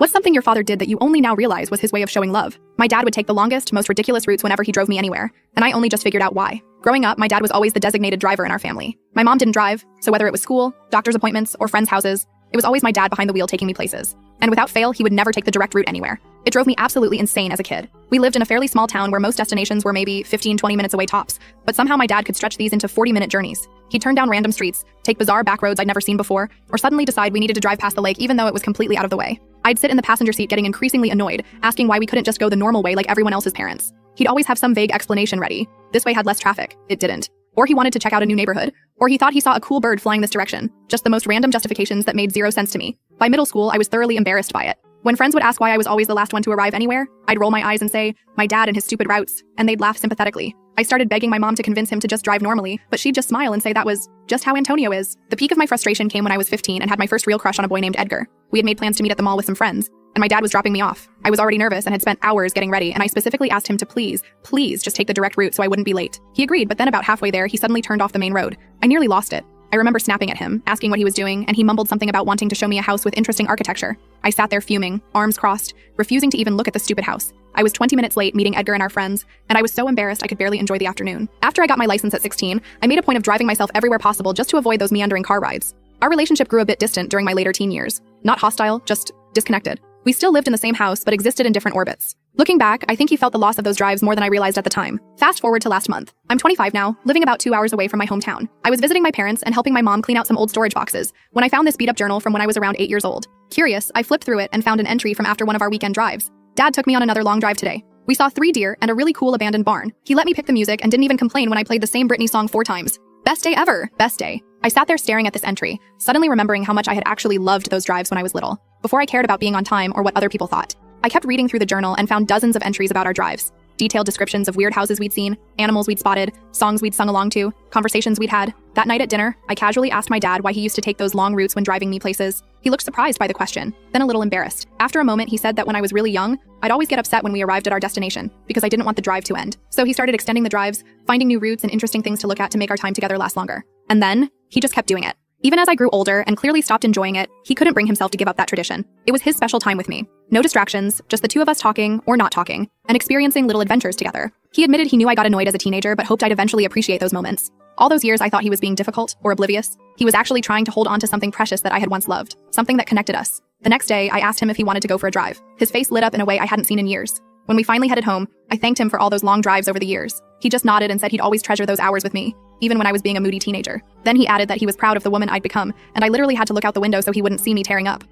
What's something your father did that you only now realize was his way of showing love? My dad would take the longest, most ridiculous routes whenever he drove me anywhere, and I only just figured out why. Growing up, my dad was always the designated driver in our family. My mom didn't drive, so whether it was school, doctor's appointments, or friends' houses, it was always my dad behind the wheel taking me places. And without fail, he would never take the direct route anywhere. It drove me absolutely insane as a kid. We lived in a fairly small town where most destinations were maybe 15-20 minutes away tops, but somehow my dad could stretch these into 40-minute journeys. He'd turn down random streets, take bizarre back roads I'd never seen before, or suddenly decide we needed to drive past the lake even though it was completely out of the way. I'd sit in the passenger seat getting increasingly annoyed, asking why we couldn't just go the normal way like everyone else's parents. He'd always have some vague explanation ready. This way had less traffic. It didn't. Or he wanted to check out a new neighborhood. Or he thought he saw a cool bird flying this direction. Just the most random justifications that made zero sense to me. By middle school, I was thoroughly embarrassed by it. When friends would ask why I was always the last one to arrive anywhere, I'd roll my eyes and say, my dad and his stupid routes, and they'd laugh sympathetically. I started begging my mom to convince him to just drive normally, but she'd just smile and say that was just how Antonio is. The peak of my frustration came when I was 15 and had my first real crush on a boy named Edgar. We had made plans to meet at the mall with some friends, and my dad was dropping me off. I was already nervous and had spent hours getting ready, and I specifically asked him to please just take the direct route so I wouldn't be late. He agreed, but then about halfway there, he suddenly turned off the main road. I nearly lost it. I remember snapping at him, asking what he was doing, and he mumbled something about wanting to show me a house with interesting architecture. I sat there fuming, arms crossed, refusing to even look at the stupid house. I was 20 minutes late meeting Edgar and our friends, and I was so embarrassed I could barely enjoy the afternoon. After I got my license at 16, I made a point of driving myself everywhere possible just to avoid those meandering car rides. Our relationship grew a bit distant during my later teen years. Not hostile, just disconnected. We still lived in the same house, but existed in different orbits. Looking back, I think he felt the loss of those drives more than I realized at the time. Fast forward to last month. I'm 25 now, living about 2 hours away from my hometown. I was visiting my parents and helping my mom clean out some old storage boxes when I found this beat-up journal from when I was around 8 years old. Curious, I flipped through it and found an entry from after one of our weekend drives. Dad took me on another long drive today. We saw 3 deer and a really cool abandoned barn. He let me pick the music and didn't even complain when I played the same Britney song 4 times. Best day ever, best day. I sat there staring at this entry, suddenly remembering how much I had actually loved those drives when I was little, before I cared about being on time or what other people thought. I kept reading through the journal and found dozens of entries about our drives. Detailed descriptions of weird houses we'd seen, animals we'd spotted, songs we'd sung along to, conversations we'd had. That night at dinner, I casually asked my dad why he used to take those long routes when driving me places. He looked surprised by the question, then a little embarrassed. After a moment, he said that when I was really young, I'd always get upset when we arrived at our destination, because I didn't want the drive to end. So he started extending the drives, finding new routes and interesting things to look at to make our time together last longer. And then, he just kept doing it. Even as I grew older and clearly stopped enjoying it, he couldn't bring himself to give up that tradition. It was his special time with me. No distractions, just the two of us talking, or not talking, and experiencing little adventures together. He admitted he knew I got annoyed as a teenager, but hoped I'd eventually appreciate those moments. All those years I thought he was being difficult or oblivious. He was actually trying to hold on to something precious that I had once loved, something that connected us. The next day, I asked him if he wanted to go for a drive. His face lit up in a way I hadn't seen in years. When we finally headed home, I thanked him for all those long drives over the years. He just nodded and said he'd always treasure those hours with me, even when I was being a moody teenager. Then he added that he was proud of the woman I'd become, and I literally had to look out the window so he wouldn't see me tearing up.